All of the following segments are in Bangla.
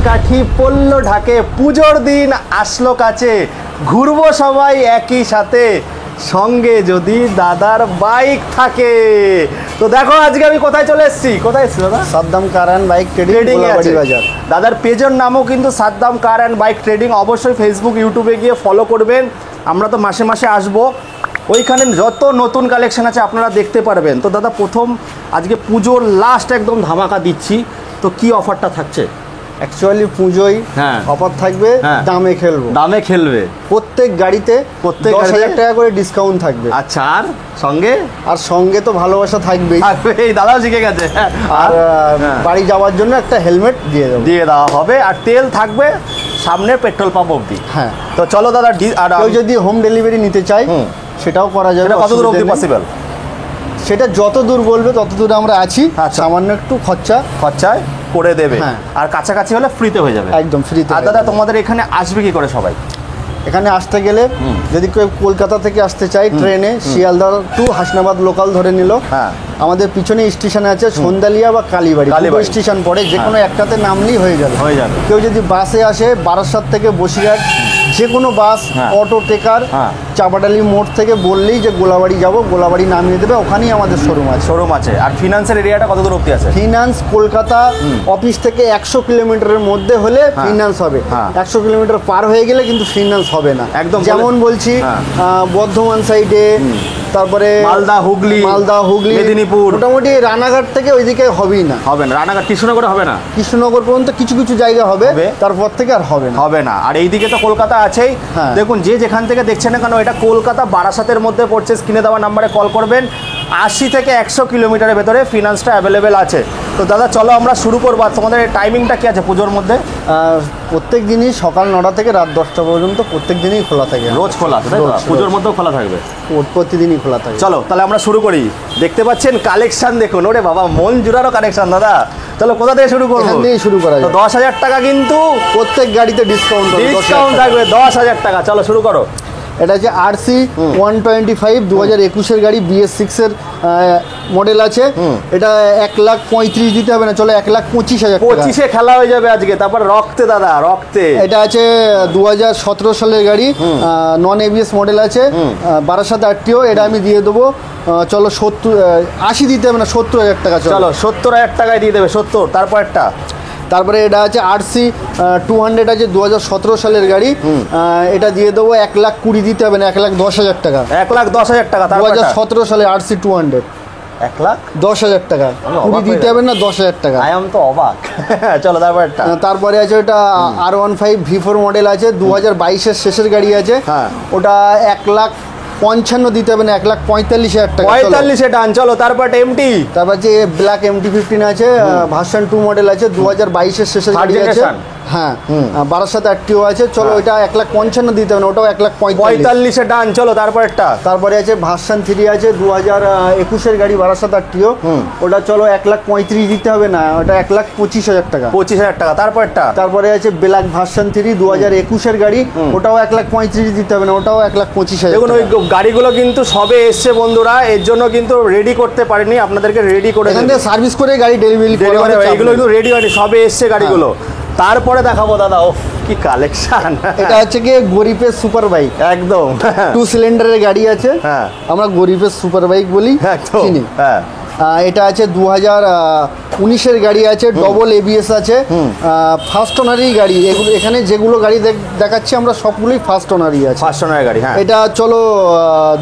কাঠি পড়লো ঢাকে, পুজোর দিন আসলো কাছে, ঘুরবো সবাই একই সাথে, সঙ্গে যদি দাদার বাইক থাকে। তো দেখো আজকে আমি কোথায় চলে এসেছি, কোথায় এসেছি দাদা? Saddam car and bike trading বাজার। দাদার পেজের নামও কিন্তু Saddam car and bike trading. অবশ্যই ফেসবুক ইউটিউবে গিয়ে ফলো করবেন। আমরা তো মাসে মাসে আসবো, ওইখানে যত নতুন কালেকশন আছে আপনারা দেখতে পারবেন। তো দাদা প্রথম আজকে পুজোর লাস্ট একদম ধামাকা দিচ্ছি, তো কি অফারটা থাকছে? অ্যাকচুয়ালি পুজোই অফার থাকবে, দামে খেলবে প্রত্যেক গাড়িতে 10,000 টাকা করে ডিসকাউন্ট থাকবে। আচ্ছা, আর সঙ্গে তো ভালোবাসা থাকবেই, দাদাও শিখে গেছে। আর বাড়ি যাওয়ার জন্য একটা হেলমেট দিয়ে দেওয়া হবে, আর তেল থাকবে সামনে পেট্রোল পাম্প অবধি। হ্যাঁ, তো চলো দাদা, আর কেউ যদি হোম ডেলিভারি নিতে চাই সেটাও করা যাবে। কত দূর অবধি পসিবল? সেটা যত দূর বলবে তত দূর আমরা আছি। সামান্য একটু খরচায় করে দেবে, আর কাছাকাছি হলে ফ্রিতে হয়ে যাবে, একদম ফ্রিতে। আর দাদা তোমাদের এখানে আসবে কি করে সবাই? এখানে আসতে গেলে যদি কেউ কলকাতা থেকে আসতে চাই ট্রেনে, শিয়ালদহ টু হাসনাবাদ লোকাল ধরে নিল, আমাদের পিছনে স্টেশন আছে সন্ধ্যালিয়া বা কালীবাড়ি স্টেশন পড়ে, যে কোনো একটাতে নামলেই হয়ে যাবে। কেউ যদি বাসে আসে বারাসাত থেকে বসিরহাট, যে কোনো বাস, অটো টেকার, চাপাডালি মোড় থেকে বললেই যে গোলাবাড়ি যাব, গোলাবাড়ি নামিয়ে দেবে, ওখানেই আমাদের শোরুম আছে। আর ফিনান্সের এরিয়াটা কত দূর অবধি আছে? ফিনান্স কলকাতা অফিস থেকে 100 কিলোমিটারের মধ্যে হলে ফিনান্স হবে, 100 কিলোমিটার পার হয়ে গেলে কিন্তু ফিনান্স হবে না। একদম যেমন বলছি বর্ধমান সাইডে, তারপরে মালদা হুগলি, মেদিনীপুর, মোটামুটি রানাঘাট থেকে ওইদিকে হবে না। রানাঘাট কৃষ্ণনগর হবে না, কৃষ্ণনগর পর্যন্ত কিছু কিছু জায়গা হবে, তারপর থেকে আর হবে না। আর এইদিকে তো কলকাতা আছেই। দেখুন, যে যেখান থেকে দেখছেন না কেন, এটা কলকাতা বারাসাতের মধ্যে পড়ছে। স্ক্রিনে দেওয়া নাম্বারে কল করবেন। 80 থেকে 100 কিলোমিটারের ভেতরে ফিনান্সটা অ্যাভেলেবেল আছে। তো দাদা চলো আমরা শুরু করবো। তোমাদের টাইমিংটা কি আছে পুজোর মধ্যে? প্রত্যেক দিনই সকাল 9টা থেকে রাত 10টা পর্যন্ত প্রত্যেক দিনই খোলা থাকে। রোজ খোলা? পুজোর মধ্যেও খোলা থাকবে? প্রতিদিনই খোলা থাকে। চলো তাহলে আমরা শুরু করি। দেখতে পাচ্ছেন কালেকশন দেখুন, ওরে বাবা মন জুড়ারও কালেকশন। দাদা চলো কোথা থেকে শুরু করবো? এখান থেকেই শুরু করা যায়। 10,000 টাকা কিন্তু প্রত্যেক গাড়িতে ডিসকাউন্ট থাকবে, 10,000 টাকা। চলো শুরু করো। এটা হচ্ছে RC 125 2021-এর গাড়ি, BS6 এর মডেল আছে। এটা 1,35,000 দিতে হবে না, চলো 1,25,000 টাকা। 25-এ খেলা হয়ে যাবে আজকে। তারপর রক্তে দাদা, রক্তে। এটা আছে 2017 সালের গাড়ি, নন ABS মডেল আছে, বারাসাত RTO। এটা আমি দিয়ে দেবো, চলো 80 দিতে হবে না, 70,000 টাকা। চলো 70,000 টাকায় দিয়ে দেবে। 70। তারপরে এটা আছে RC 200 আছে, 2017 সালের গাড়ি। এটা দিয়ে দেবো 1,20,000 দিতে হবে না, 1,10,000 টাকা। 1,10,000 টাকা। 2017 সালে RC 200 1,10,000 টাকা। 20 দিতে হবে না, 10,000 টাকা। তো অবাক। চলো তারপরে আছে ওটা R15 V4 মডেল আছে, 2022-এর শেষের গাড়ি আছে। ওটা 1,55,000 দিতে হবে না, 1,45,000 টাকা। 45-এ ডান। চলো তারপর এমটি। তারপর যে ব্ল্যাক MT-15 আছে, ভার্সন 2 মডেল আছে, 2022-এর শেষের গাড়ি আছে। হ্যাঁ, বারাসাত RTO আছে। চলো ওইটা 1,55,000 দিতে হবে না, ওটাও 1,45,000-এ ডান। চলো তারপরে আছে ভার্সন 3 আছে, 2021-এর গাড়ি, বারাসাত RTO। ওটা চলো 1,35,000 দিতে হবে না, ওটা 1,25,000 টাকা। 25,000 টাকা। তারপরে আছে ব্ল্যাক ভার্সন 3 2021-এর গাড়ি, ওটাও 1,35,000 দিতে হবে না, ওটাও 1,25,000। দেখুন ওই গাড়িগুলো কিন্তু সবে এসছে বন্ধুরা, এর জন্য কিন্তু রেডি করতে পারিনি, আপনাদেরকে রেডি করে এখান থেকে সার্ভিস করে গাড়ি ডেলিভারি। এগুলো কিন্তু রেডি হয়নি, সবে এসছে গাড়িগুলো। তারপরে দেখাবো দাদা, ও কি কালেকশন। এটা হচ্ছে কি গরিবের সুপার বাইক, একদম 2 সিলিন্ডারের গাড়ি আছে। আমরা গরিবের সুপার বাইক বলি, চিনি। এটা আছে 2019-এর গাড়ি আছে, ডবল ABS আছে, ফার্স্ট ওনারই গাড়ি। এখানে যেগুলো গাড়ি দেখাচ্ছি আমরা সবগুলোই ফার্স্ট ওনারই আছে। ফার্স্ট ওনারের গাড়ি। এটা চলো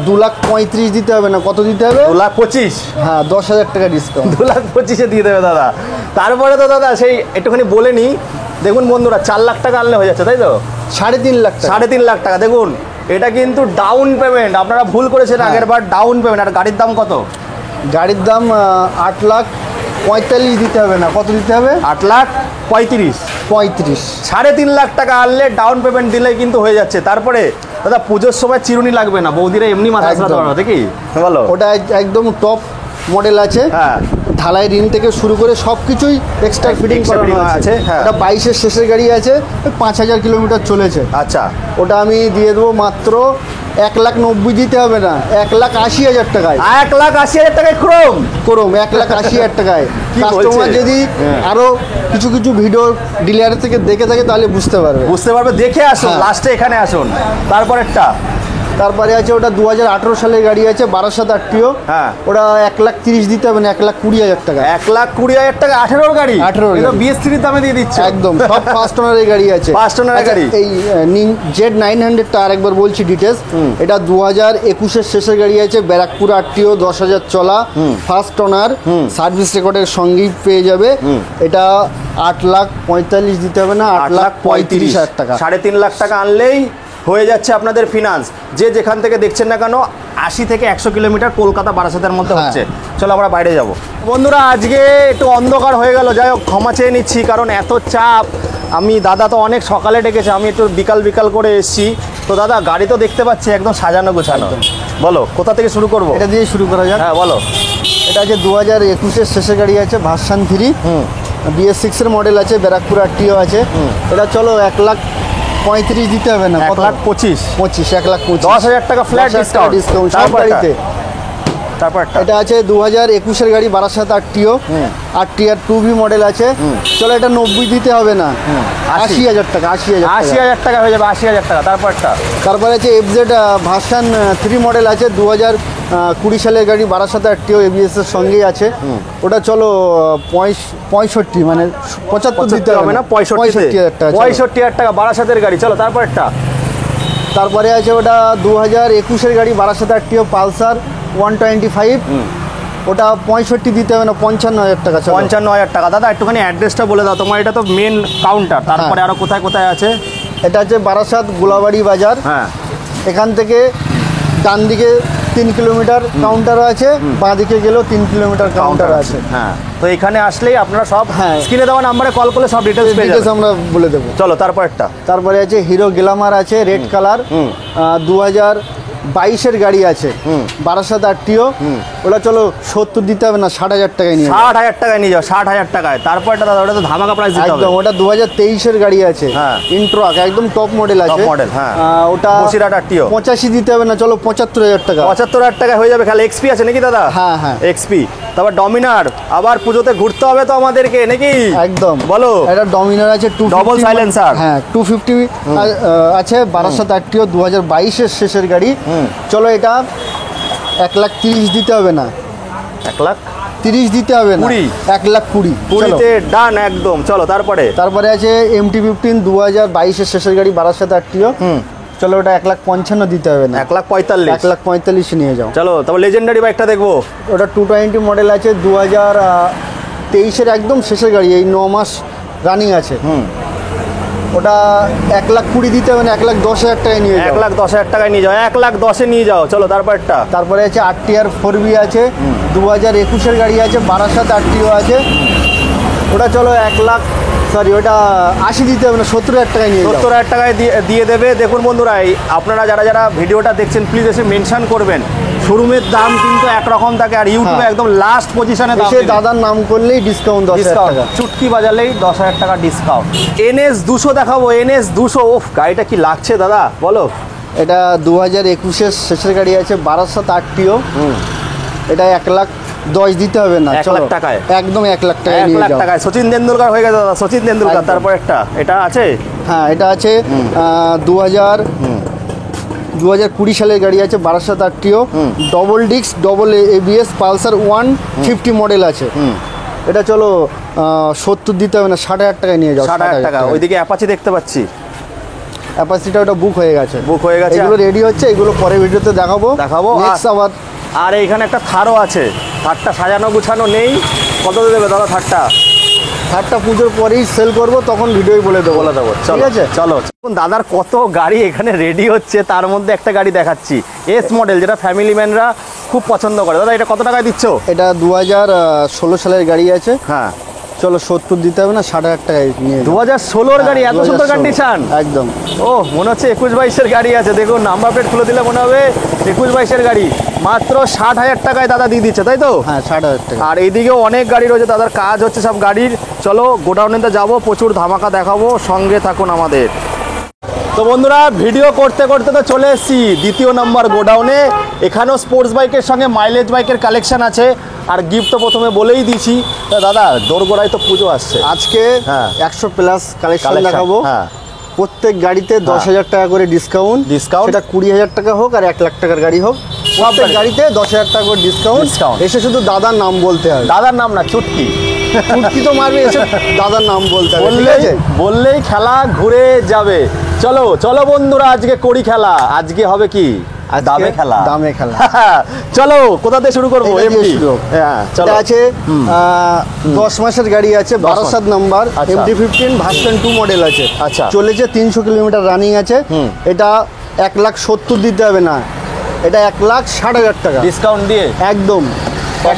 2,35,000 দিতে হবে না, কত দিতে হবে? 2,25,000। হ্যাঁ, 10,000 টাকা ডিসকাউন্ট। 2,25,000-এ দিয়ে দেবে দাদা। তারপরে তো দাদা সেই একটুখানি বলে নিই, দেখুন বন্ধুরা 4 লাখ টাকা আনলে হয়ে যাচ্ছে, তাই তো? 3.5 লাখ টাকা। 3.5 লাখ টাকা। দেখুন এটা কিন্তু ডাউন পেমেন্ট, আপনারা ভুল করেছেন আগের বার। Down payment. আর গাড়ির দাম কত? গাড়ির দাম 8,45,000 দিতে হবে না, কত দিতে হবে? 8,35,000। 3.5 লাখ টাকা আনলে ডাউন পেমেন্ট দিলে কিন্তু হয়ে যাচ্ছে। তারপরে দাদা পুজোর সময় চিরুনি লাগবে না, বৌদিরা এমনি মাথা সারাতে কি বলো? ওটা একদম টপ মডেল আছে। ঢালাই রিং থেকে শুরু করে সব কিছুই এক্সট্রা ফিটিং করানো আছে। এটা 22-এর শেষের গাড়ি আছে, 5,000 কিলোমিটার চলেছে। আচ্ছা, ওটা আমি দিয়ে দেবো মাত্র 1,90,000 দিতে হবে না, 1,80,000 টাকায়। 1,80,000 টাকায় ক্রোম। 1,80,000 টাকায়। কি কাস্টমার বলছে? যদি আরো কিছু কিছু ভিডিও ডিলার থেকে দেখে থাকে তাহলে বুঝতে পারবে। দেখে আসুন, হ্যাঁ। লাস্টে এখানে আসুন। তারপরেরটা তারপরে আছে ওটা 2018 সালের গাড়ি আছে, 12 আটটিও। হ্যাঁ। ওটা 1,30,000 দিতে হবে না, 1,20,000 টাকা। 1,20,000 টাকা 18 গাড়ি। 18 গাড়ি। BS3 দামে দিয়ে দিচ্ছে একদম সব ফার্স্ট ওনারের গাড়ি আছে। ফার্স্ট ওনারের গাড়ি। এই Z900 টা আরেকবার বলছি ডিটেলস। এটা 2021 এর শেষের গাড়ি আছে, ব্যারাকপুর আটটিও, 10,000 চলা, ফার্স্ট ওনার, সার্ভিস রেকর্ডের সঙ্গেই পেয়ে যাবে। এটা 8,45,000 দিতে হবে না, 8,35,000 টাকা। 3.5 লাখ টাকা আনলেই হয়ে যাচ্ছে আপনাদের ফিনান্স। যে যেখান থেকে দেখছেন না কেন, 80 থেকে 100 কিলোমিটার কলকাতা বারাসাতের মধ্যে হচ্ছে। চলো আমরা বাইরে যাব। বন্ধুরা, আজকে একটু অন্ধকার হয়ে গেল, যাই হোক ক্ষমা চেয়ে নিচ্ছি, কারণ এত চাপ। আমি দাদা তো অনেক সকালে ডেকেছে, আমি একটু বিকাল করে এসেছি। তো দাদা, গাড়ি তো দেখতে পাচ্ছি একদম সাজানো গোছানো। বলো কোথা থেকে শুরু করবো? এটা দিয়ে শুরু করা যাক। হ্যাঁ বলো। এটা আছে 2021 এর শেষের গাড়ি আছে, ভার্সন 3, BS6 এর মডেল আছে, ব্যারাকপুর আটটিও আছে। এটা চলো 1,35,000 দিতে হবে না, 1,25,000। 1,25,000 10,000 টাকা ফ্ল্যাট ডিসকাউন্ট সব গাড়িতে। তারপর এটা আছে 2021 এর গাড়ি, 12 আটটিও, আটটিআর 2B মডেল আছে। চলো এটা 90 দিতে হবে না, 80,000 টাকা। 80,000 টাকা হয়ে যাবে, 80,000 টাকা। তারপরে আছে FZ ভার্সন 3 মডেল আছে, 2020 সালের গাড়ি, 12 আটটিও, ABS এর সঙ্গেই আছে। ওটা চলো 65 মানে 75 দিতে হবে না, 65,000 টাকা। 65,000 টাকা 12 গাড়ি। চলো তারপরে আছে ওটা 2021 এর গাড়ি, 12 আটটিও, পালসার 125। ওটা 65 দিতে হবে না, 55,000 টাকা। 55,000 টাকা। দাদা একটুখানি অ্যাড্রেসটা বলে দাও, তোমার এটা তো মেন কাউন্টার, তারপরে আরো কোথায় কোথায় আছে? এটা আছে বারাসাত গোলাবাড়ি বাজার। হ্যাঁ। এখান থেকে ডান দিকে 3 কিলোমিটার কাউন্টার আছে, বাঁ দিকে গেলেও 3 কিলোমিটার কাউন্টার আছে। হ্যাঁ, তো এখানে আসলেই আপনারা সব হ্যাঁ স্ক্রিনে দেওয়া নাম্বারে কল করলে সব ডিটেলস পেয়ে যাবেন। আমরা বলে দেবো। চলো তারপরে আছে হিরো গ্ল্যামার আছে, রেড কালার, 2022 এর গাড়ি আছে, 12 আটটিও। ওটা চলো 70 দিতে হবে না, 60,000 টাকায় নিয়ে 60,000 টাকায় নিয়ে যাও, 60,000 টাকায়। তারপরটা দাদা, ওটা তো ধামাকা প্রাইস দিতে হবে। একদম। ওটা 2023 এর গাড়ি আছে, হ্যাঁ, ইন্ট্রাক, একদম টপ মডেল আছে। হ্যাঁ। ওটা বসিরহাট আটটিও, 85 দিতে হবে না, চলো 75,000 টাকা। 75,000 টাকায় হয়ে যাবে। খালি XP আছে নাকি দাদা? হ্যাঁ হ্যাঁ, XP। তারপর ডমিনার, আবার পুজোতে ঘুরতে হবে তো আমাদেরকে নাকি? একদম। বলো। এটা ডমিনার আছে, ডবল সাইলেন্সার। হ্যাঁ, 250 আছে, 12 আটটিও, 2022 এর শেষের গাড়ি। চলো এটা 1,30,000 দিতে হবে না, 1,30,000 দিতে হবে না, 1,20,000। 20 ডান একদম। চলো তারপরে আছে MT-15, 2022 এর শেষের গাড়ি, 12 আটটিও। চলো ওটা 1,55,000 দিতে হবে না, 1,45,000। 1,45,000 নিয়ে যাও। চলো তারপর লেজেন্ডারি বাইকটা দেখবো। ওটা 220 মডেল আছে, 2023 এর একদম শেষের গাড়ি, এই 9 মাস রানিং আছে। ওটা 1,20,000 দিতে হবে না, 1,10,000 টাকায় নিয়ে যাও। 1,10,000 টাকায় নিয়ে যাও, 1,10,000 নিয়ে যাও। চলো তারপরে আছে আটটিআর 4B আছে, 2021 এর গাড়ি আছে, 12 আটটিও আছে। ওটা চলো 80 দিতে হবে না, 70,000 টাকায় নিয়ে যাও। 70,000 টাকায় দিয়ে দেবে। দেখুন বন্ধুরা, আপনারা যারা ভিডিওটা দেখছেন প্লিজ এসে মেনশন করবেন। শোরুমের দাম কিন্তু একরকম থাকে, আর ইউটিউবে একদম লাস্ট পজিশনে দাম। দাদার নাম করলেই ডিসকাউন্ট, 10,000 টাকা। চুটকি বাজালেই 10,000 টাকা ডিসকাউন্ট। NS 200 দেখাবো, NS 200। ওফ, গাড়িটা কি লাগছে দাদা, বলো। এটা 2021 এর শেষের গাড়ি আছে, 12 আটটিও। এটা 1,10,000 দিতে হবে না, 1,00,000 টাকায় একদম 1,00,000 টাকায় নিয়ে যাও। 1,00,000 টাকায় সচিন তেন্ডুলকার হয়ে গেছে দাদা, সচিন তেন্ডুলকার। তারপর এটা আছে। হ্যাঁ, এটা আছে 2020 সালের গাড়ি আছে, 12 আটটিও, double disc, double ABS, Pulsar 150 model আছে। এটা চলো 70 দিতে হবে না, 60,000 টাকায় নিয়ে যাও। 60,000 টাকা। ওইদিকে অ্যাপাচি দেখতে পাচ্ছি, অ্যাপাচিটা ওটা বুক হয়ে গেছে। এগুলো রেডি হচ্ছে, এগুলো পরে ভিডিওতে দেখাবো। আবার আর এইখানে একটা থারও আছে, থারটা সাজানো গুছানো নেই। কত দেবে দাদা থারটা? পুজোর পরেই সেল করব, তখন ভিডিওই বলে দেবো। ঠিক আছে, চলো। দাদার কত গাড়ি এখানে রেডি হচ্ছে, তার মধ্যে একটা গাড়ি দেখাচ্ছি, S মডেল, যেটা ফ্যামিলি ম্যানরা খুব পছন্দ করে। দাদা এটা কত টাকায় দিচ্ছ? এটা 2016 সালের গাড়ি আছে। হ্যাঁ, চলো 70 দিতে হবে না, 60,000 টাকায় নিয়ে। 2016 গাড়ি, এত সুন্দর কন্ডিশন। একদম। ও, মনে হচ্ছে 21-22 গাড়ি আছে। দেখুন নাম্বার প্লেট খুলে দিলে মনে হবে 21-22 গাড়ি। মাত্র 60,000 টাকায় দাদা দিয়ে দিচ্ছে, তাই তো? হ্যাঁ, 60,000 টাকা। আর এইদিকেও অনেক গাড়ি রয়েছে, দাদার কাজ হচ্ছে সব গাড়ির। চলো গোডাউনেতে যাবো, প্রচুর ধামাকা দেখাবো, সঙ্গে থাকুন আমাদের। তো বন্ধুরা ভিডিও করতে করতে তো চলে এসেছি দ্বিতীয় নম্বর গোডাউনে। এখানেও স্পোর্টস বাইকের সঙ্গে মাইলেজ বাইকের কালেকশন আছে, আর গিফট তো প্রথমে বলেই দিয়েছি। তো দাদা দোরগোড়ায় তো পুজো আসছে, আজকে হ্যাঁ 100+ কালেকশন দেখাবো। হ্যাঁ প্রত্যেক গাড়িতে 10,000 টাকা করে ডিসকাউন্ট, সেটা 20,000 টাকা হোক আর 1 লাখ টাকার গাড়ি হোক, সব গাড়িতে 10,000 টাকা করে ডিসকাউন্ট। এসে শুধু দাদার নাম বলতে হবে। দাদার নাম না, চুটকি চুটকি তো মারবে, এসে দাদার নাম বলতে হবে, ঠিক আছে? বললেই খেলা ঘুরে যাবে। চলো চলো বন্ধুরা, আজকে করি খেলা। আজকে হবে কি? দামে খেলা। দামে খেলা। চলো কোথা থেকে শুরু করবো? হ্যাঁ চলো। আছে 10 মাসের গাড়ি আছে, 12 নাম্বার MT-15 ভার্সন 2 মডেল আছে। আচ্ছা, চলেছে 300 কিলোমিটার রানিং আছে। এটা 1,70,000 দিতে হবে না, এটা 1,60,000 টাকা ডিসকাউন্ট দিয়ে একদম। 8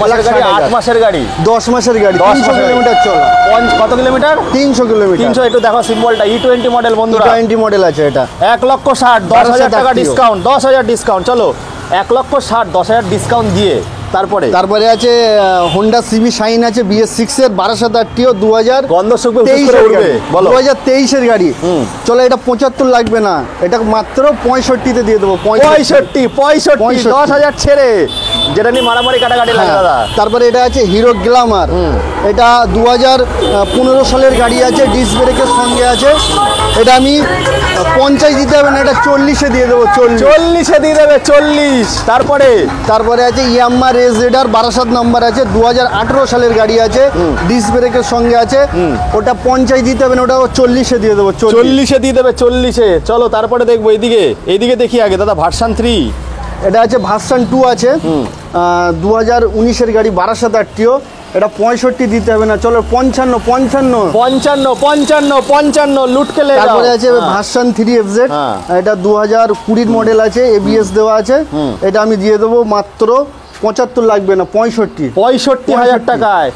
মাসের গাড়ি, 10 মাসের গাড়ি, 300 কিলোমিটার চলা। কত কিলোমিটার? 300 কিলোমিটার। 300। একটু দেখো সিম্বলটা, E20 মডেল বন্ধুরা, E20 মডেল আছে এটা। 1,60,000, 10,000 টাকা ডিসকাউন্ট, 10,000 ডিসকাউন্ট। চলো 1,60,000, 10,000 ডিসকাউন্ট দিয়ে তারপরে আছে হোন্ডা সিবি শাইন আছে BS6 এর 12,000 RTO 2023 গাড়ি। চলো এটা 75 লাগবে না, এটা মাত্র 65 দিয়ে দেবো। 65 10,000 ছেড়ে, যেটা নিয়ে মারামারি কাটাকাটি লাগে দাদা। তারপরে এটা আছে হিরো গ্ল্যামার, এটা 2015 সালের গাড়ি আছে, ডিস্ক ব্রেকের সঙ্গে আছে। এটা আমি 50 দিতে হবে না, এটা 40-এ দিয়ে দেবো। 40-এ দিয়ে দেবে, 40। তারপরে আছে ইয়াম্মা রেস রেডার 12 নাম্বার আছে, 2018 সালের গাড়ি আছে, ডিস্ক ব্রেকের সঙ্গে আছে। ওটা 50 দিতে হবে না, ওটা 40-এ দিয়ে দেবো। 40-এ দিয়ে দেবে, 40-এ। চলো তারপরে দেখবো এইদিকে দেখি আগে দাদা। ভার্সন 3 এটা আছে, ভার্সন 2 আছে, 2019-এর গাড়ি, 12,000 RTO। এটা 65 দিতে হবে না, চলো 55 লুট খেলে। তারপরে আছে ভার্সন 3 FZ, এটা 2020 মডেল আছে, ABS দেওয়া আছে। এটা আমি দিয়ে দেবো মাত্র 75 লাগবে না, 65,000 টাকায়।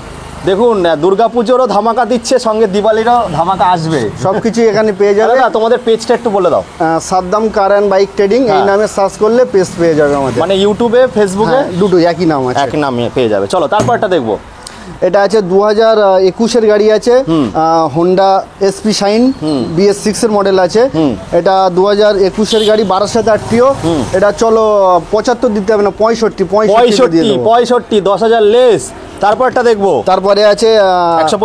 দেখুন দুর্গাপুজোরও ধামাকা দিচ্ছে, সঙ্গে দিওয়ালিরও ধামাকা আসবে, সবকিছু এখানে পেয়ে যাবে। তোমাদের পেজটা একটু বলে দাও। Saddam car and bike trading এই নামে সার্চ করলে পেজ পেয়ে যাবে আমাদের। মানে ইউটিউবে ফেসবুকে দুটো একই নাম আছে, এক নামে পেয়ে যাবে। চলো তারপরটা দেখবো। এটা আছে 2021-এর গাড়ি আছে, হোন্ডা SP শাইন BS6 এর মডেল আছে। এটা 2021-এর গাড়ি, 12,000 RTO। এটা চলো 75 দিতে হবে না, 65 10,000 লেস। তারপরটা দেখবো। তারপরে আছে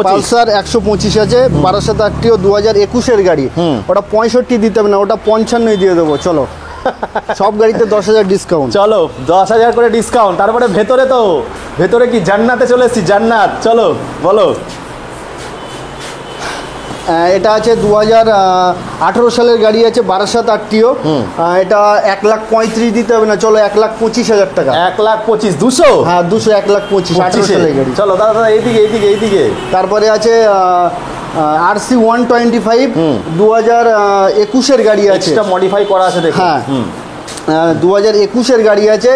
পালসার 125 আছে, 12,000 RTO, 2021-এর গাড়ি। ওটা 65 দিতে হবে না, ওটা 55 দিয়ে দেবো। চলো সব গাড়িতে 10,000 ডিসকাউন্ট। চলো 10,000 করে ডিসকাউন্ট। তারপরে ভেতরে কি জান্নাতে চলে এসেছি, জান্নাত। চলো বলো। এটা আছে 2018 সালের গাড়ি আছে, 12,000 RTO। এটা 1,35,000 দিতে হবে না, চলো 1,25,000 টাকা। 1,25,000, 200? হ্যাঁ 200, 1,25,000, 18 সালের গাড়ি। চলো দাদা এইদিকে। তারপরে আছে RC 125, 2021-এর গাড়ি আছে, এটা মডিফাই করা আছে দেখো। হ্যাঁ 2021-এর গাড়ি আছে।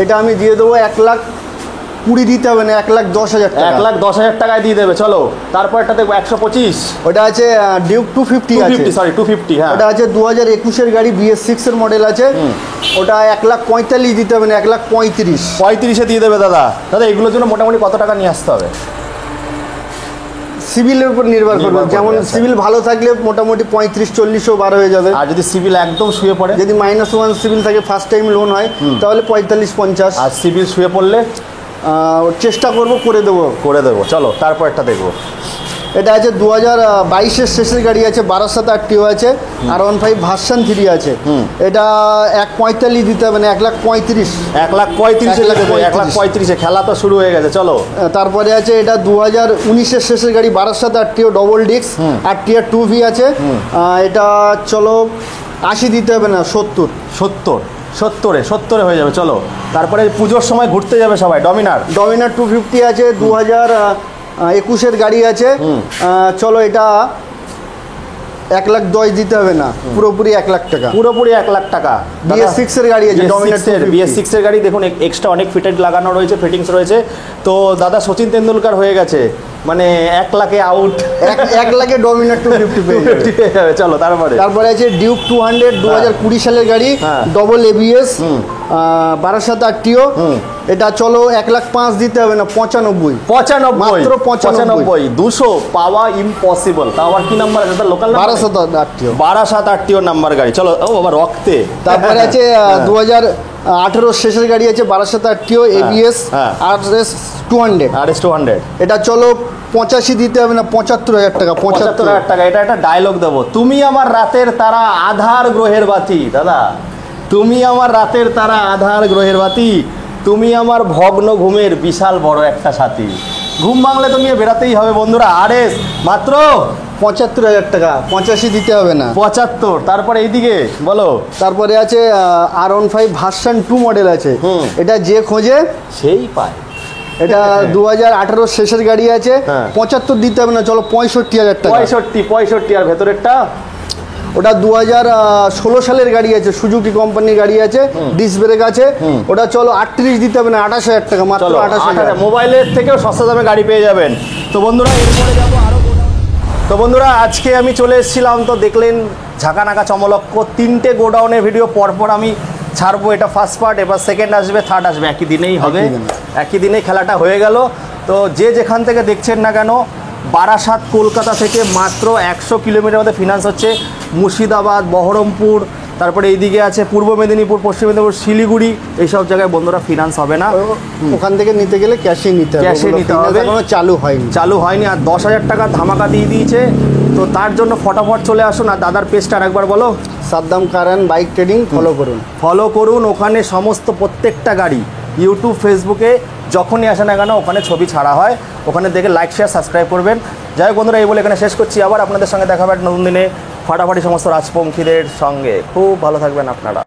এটা আমি দিয়ে দেবো 1,20,000 দিতে হবে না, 1,10,000 টাকা। 1,10,000 টাকায় দিয়ে দেবে। চলো তারপরটা দেখবো 125। ওটা আছে ডিউক 250 আছে, 250। হ্যাঁ ওটা আছে 2021-এর গাড়ি, BS6 এর মডেল আছে। ওটা 1,45,000 দিতে হবে না, 1,35,000। 35-এ দিয়ে দেবে দাদা। এগুলোর জন্য মোটামুটি কত টাকা নিয়ে আসতে হবে? সিভিলের উপর নির্ভর করবে, যেমন সিভিল ভালো থাকলে মোটামুটি 35-40 বার হয়ে যাবে। আর যদি সিভিল একদম শুয়ে পড়ে, যদি -1 সিভিল থাকে, ফার্স্ট টাইম লোন হয়, তাহলে 45-50। আর সিভিল শুয়ে পড়লে চেষ্টা করবো, করে দেবো। চলো তারপরটা দেখবো। এটা আছে 2022-এর শেষের গাড়ি আছে, 12,000 RTO আছে, R15 ভার্সন 3 আছে। এটা 1,45,000 দিতে হবে না, 1,35,000। 1,35,000 খেলা তো শুরু হয়ে গেছে। চলো তারপরে আছে এটা 2019-এর শেষের গাড়ি, 12,000 RTO, double disc, RTR 2V আছে। এটা চলো 80 দিতে হবে না, 70 হয়ে যাবে। চলো তারপরে পুজোর সময় ঘুরতে যাবে সবাই। ডমিনার 250 আছে, 2021-এর গাড়ি আছে। চলো এটা 1,10,000 দিতে হবে না, পুরোপুরি 1,00,000 টাকা। পুরোপুরি 1,00,000 টাকা। BS6-এর গাড়ি আছে, BS6-এর গাড়ি দেখুন, এক্সট্রা অনেক ফিটেড লাগানো রয়েছে, ফিটিংস রয়েছে। তো দাদা সচিন তেন্ডুলকার হয়ে গেছে, মানে 1 লাখে আউট, 1 লাখে ডমিনার 250 পেয়ে যাবে। চলো তারপরে আছে ডিউক 200 2020 সালের গাড়ি, ডবল এবিএস, বারাসাত আরটিও। এটা চলো 1,05,000 দিতে হবে না, 95 মাত্র 95। 200 পাওয়া ইম্পসিবল। তাও আবার কি নাম্বার আছে লোকাল? বারাসাত আরটিও নাম্বার গাড়ি। চলো ও বাবা রক্তে। তারপরে আছে 2018 শেষের গাড়ি আছে বারাসাত আরটিও এবিএস আরএস 200। এটা চলো 85 দিতে হবে না, 75,000 টাকা। 75,000 টাকা। এটা একটা ডায়লগ দেবো, তুমি আমার রাতের তারা আধার গ্রহের বাতি। দাদা তুমি আমার রাতের তারা আধার গ্রহের বাতি, তুমি আমার ভগ্ন ঘুমের বিশাল বড় একটা সাথী। ঘুম ভাঙলে তো নিয়ে বেরাতেই হবে বন্ধুরা। আরএস মাত্র 75,000 টাকা, 85 দিতে হবে না। 75। তারপরে এইদিকে বলো। তারপরে আছে R15 ভার্সন 2 মডেল আছে, এটা যে খোঁজে সেই পায়। এটা 2018 শেষের গাড়ি আছে, 75 দিতে হবে না, চলো 65,000 টাকা। 65 আর ভেতরেরটা ওটা 2016 সালের গাড়ি আছে, সুজুকি কোম্পানির গাড়ি আছে, ডিস্ক ব্রেক আছে। ওটা চলো 38 দিতে হবে না, 28,000 টাকা মাত্র। 28,000। মোবাইলের থেকেও সস্তা দামে গাড়ি পেয়ে যাবেন। তো বন্ধুরা এরপরে যাবো আরো। তো বন্ধুরা আজকে আমি চলে এসেছিলাম, তো দেখলেন ঝাঁকানাকা চমলক্ষ 3টে গোডাউনের ভিডিও পরপর আমি ছাড়বো। এটা ফার্স্ট পার্ট, এবার সেকেন্ড আসবে, থার্ড আসবে, একই দিনেই হবে, একই দিনেই খেলাটা হয়ে গেল। তো যে যেখান থেকে দেখছেন না কেন, বারাসাত কলকাতা থেকে মাত্র 100 কিলোমিটার মধ্যে ফিনান্স হচ্ছে। মুর্শিদাবাদ, বহরমপুর, তারপরে এইদিকে আছে পূর্ব মেদিনীপুর, পশ্চিম মেদিনীপুর, শিলিগুড়ি, এইসব জায়গায় বন্ধুরা ফিনান্স হবে না। ওখান থেকে নিতে গেলে ক্যাশে নিতে হবে, চালু হয়নি। আর 10,000 টাকা ধামাকা দিয়ে দিয়েছে। তো তার জন্য ফটাফট চলে আসুন। আর দাদার পেজটা আরেকবার বলো। Saddam car and bike trading follow করুন। ওখানে সমস্ত প্রত্যেকটা গাড়ি ইউটিউব ফেসবুকে যখনই আসে না কেন ওখানে ছবি ছাড়া হয়, ওখানে দেখে লাইক শেয়ার সাবস্ক্রাইব করবেন। যাই হোক বন্ধুরা, এই বলে এখানে শেষ করছি। আবার আপনাদের সঙ্গে দেখা হবে নতুন দিনে ফাটাফাটি সমস্ত রাজপঙ্খীদের সঙ্গে। খুব ভালো থাকবেন আপনারা।